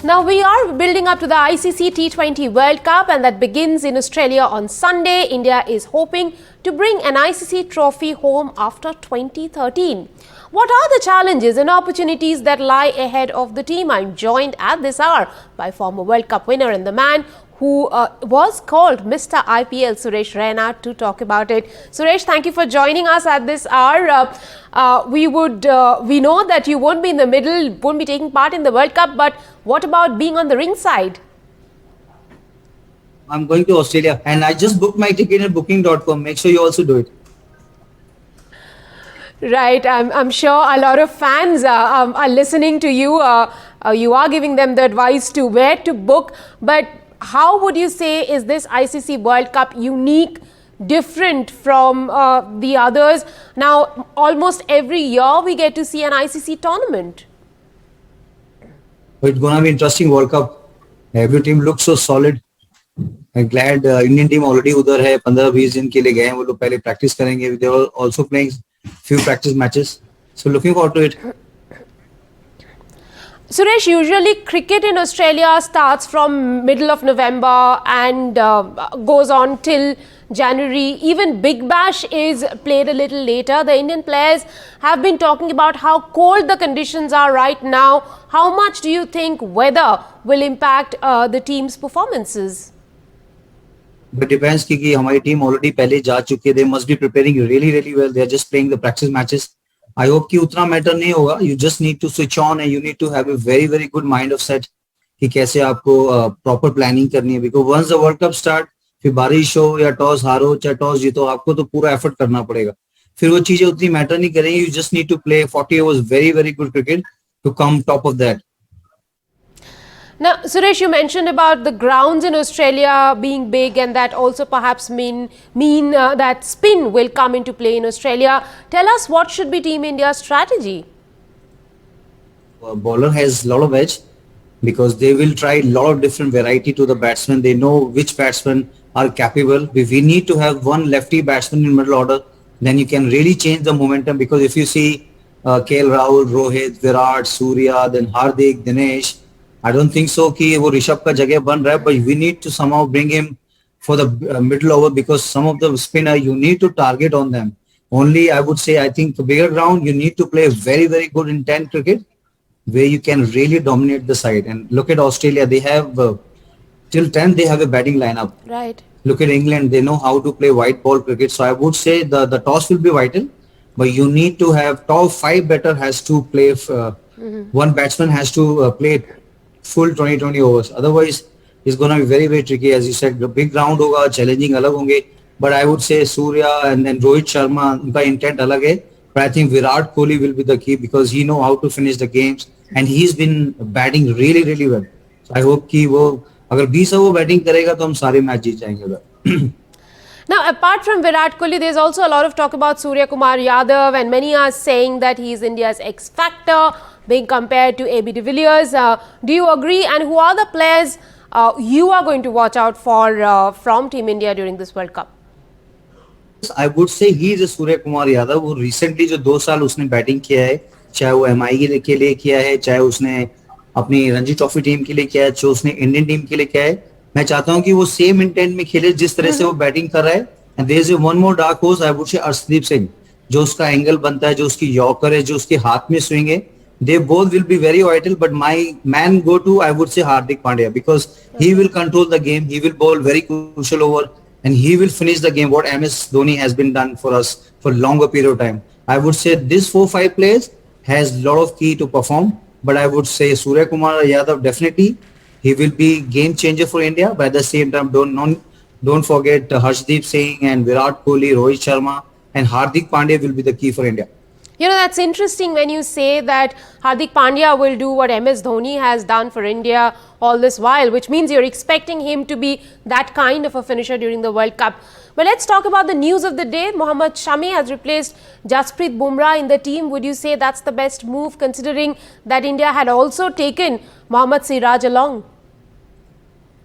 Now we are building up to the ICC T20 World Cup, and that begins in Australia on Sunday. India is hoping to bring an ICC trophy home after 2013. What are the challenges and opportunities that lie ahead of the team? I'm joined at this hour by former World Cup winner and the man who was called Mr. IPL, Suresh Raina, to talk about it. Suresh, thank you for joining us at this hour. We know that you won't be in the middle, won't be taking part in the World Cup, but what about being on the ringside? I'm going to Australia and I just booked my ticket at booking.com. Make sure you also do it. Right, I'm sure a lot of fans are listening to you. You are giving them the advice to where to book, but how would you say is this ICC World Cup unique, different from the others? Now, almost every year we get to see an ICC tournament. It's going to be interesting World Cup. Every team looks so solid. I'm glad Indian team already udhar hai. 15-20 दिन के लिए गए हैं. वो लोग पहले practice करेंगे. They are also playing few practice matches. So looking forward to it. Suresh, usually cricket in Australia starts from middle of November and goes on till January. Even Big Bash is played a little later. The Indian players have been talking about how cold the conditions are right now. How much do you think weather will impact the team's performances? It depends क्योंकि हमारी team already पहले जा चुकी है. They must be preparing really well. They are just playing the practice matches. I hope कि उतना matter नहीं होगा. You just need to switch on and you need to have a very good mind of set कि कैसे आपको proper planning करनी है. Because once the World Cup start, फिर बारिश हो या टॉस हारो चाहे टॉस जीतो, आपको तो पूरा एफर्ट करना पड़ेगा. फिर वो चीजें उतनी मैटर नहीं करेंगी. You just need to play 40 overs very good cricket to come top of that. Now, Suresh, you mentioned about the grounds in Australia being big and that also perhaps mean that spin will come into play in Australia. Tell us what should be Team India's strategy? Bowler has a lot of edge because they will try a lot of different variety to the batsmen. They know which batsmen are capable. If we need to have one lefty batsman in middle order, then you can really change the momentum, because if you see KL Rahul, Rohit, Virat, Surya, then Hardik, Dinesh, I don't think so कि वो ऋषभ का जगह बन रहा है, but we need to somehow bring him for the middle over, because some of the spinner you need to target on them. Only I would say, I think the bigger ground you need to play very good intent cricket where you can really dominate the side. And look at Australia, they have till 10 they have a batting lineup. Right. Look at England, they know how to play white ball cricket. So I would say the toss will be vital, but you need to have top 5 batter has to play. One batsman has to play full 20 overs. Otherwise, it's going to be very tricky. As you said, the big ground होगा, challenging अलग होंगे. But I would say Surya and then Rohit Sharma, उनका intent अलग है. But I think Virat Kohli will be the key because he know how to finish the games and he's been batting really well. So I hope कि वो अगर 20 over batting करेगा तो हम सारे मैच जीत जाएंगे उधर. Now, apart from Virat Kohli, there's also a lot of talk about Suryakumar Yadav, and many are saying that he is India's X factor, being compared to AB de Villiers. Do you agree? And who are the players you are going to watch out for from Team India during this World Cup? I would say he is a Suryakumar Yadav. वो recently जो 2 साल उसने batting किया है, चाहे वो MI के लिए किया है, चाहे उसने अपनी रणजी ट्रॉफी टीम के लिए किया है, चाहे उसने इंडियन टीम के लिए किया है, मैं चाहता हूं कि वो सेम इंटेंट में खेले जिस तरह से वो बैटिंग कर रहा है. And there is one more dark horse, I would say Arshdeep Singh, जो उसका एंगल बनता है, जो उसकी यॉर्कर है, जो उसके हाथ में स्विंग है. They both will be very vital, but my man go to, I would say, Hardik Pandya, because he will control the game, he will bowl very crucial over, and he will finish the game what MS Dhoni has been done for us for longer period of time. I would say this 4-5 players has lot of key to perform, but I would say Suryakumar Yadav definitely, he will be game changer for India. But at the same time, don't forget Harshdeep Singh and Virat Kohli, Rohit Sharma, and Hardik Pandya will be the key for India. You know, that's interesting when you say that Hardik Pandya will do what MS Dhoni has done for India all this while, which means you're expecting him to be that kind of a finisher during the World Cup. But let's talk about the news of the day. Mohammed Shami has replaced Jasprit Bumrah in the team. Would you say that's the best move, considering that India had also taken Mohammad Siraj along?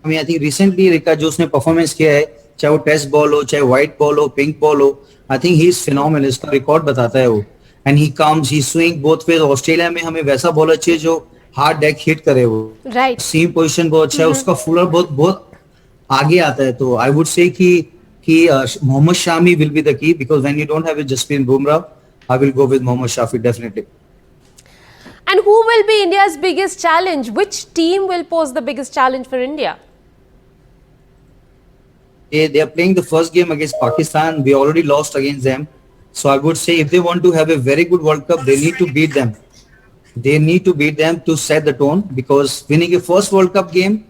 I mean, I think recently Rika जो उसने performance किया है, चाहे वो test ball हो, चाहे white ball हो, pink ball हो, I think he is phenomenal. इसका रिकॉर्ड बताता है वो. And he comes, he swing both ways. Australia में हमें वैसा बॉलर चाहिए जो हार्ड डेक हिट करे वो, Right. सीम पोजीशन बहुत अच्छा है, उसका फुलर बहुत बहुत आगे आता है. तो आई वुड से कि Mohammad Shami will be the key, because when you don't have Jasprit Bumrah, I will go with Mohammad Shafi definitely. And who will be India's biggest challenge? Which team will pose the biggest challenge for India? They are playing the first game against Pakistan. We already lost against them. So I would say if they want to have a very good World Cup, they need to beat them. They need to beat them to set the tone, because winning a first World Cup game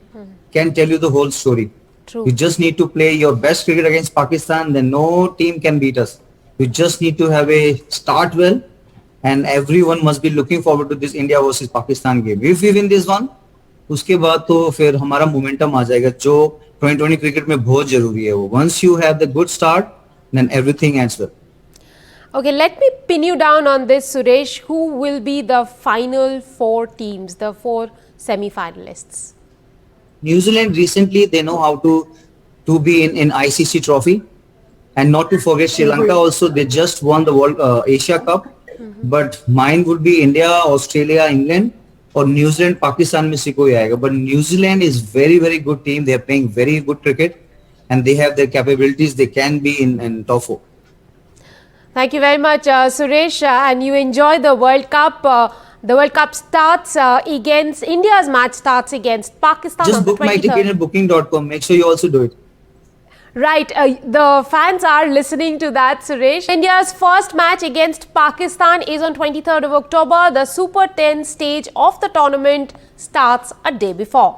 can tell you the whole story. True. You just need to play your best cricket against Pakistan, then no team can beat us. You just need to have a start well, and everyone must be looking forward to this India versus Pakistan game. If we win this one, उसके बाद तो फिर हमारा momentum आ जाएगा, जो 2020 cricket में बहुत जरूरी है वो. Once you have the good start, then everything ends well. Okay, let me pin you down on this, Suresh. Who will be the final 4 teams, the 4 semi-finalists? New Zealand recently, they know how to be in ICC trophy, and not to forget Sri Lanka also. They just won the World Asia Cup. But mine would be India, Australia, England, or New Zealand, Pakistan में से कोई आएगा. But New Zealand is very very good team. They are playing very good cricket, and they have their capabilities. They can be in top 4. Thank you very much, Suresh, and you enjoy the World Cup. The World Cup starts against India's match starts against Pakistan. Just on the book my 23rd. ticket at booking.com. Make sure you also do it. Right, the fans are listening to that, Suresh. India's first match against Pakistan is on 23rd of October. The Super 10 stage of the tournament starts a day before.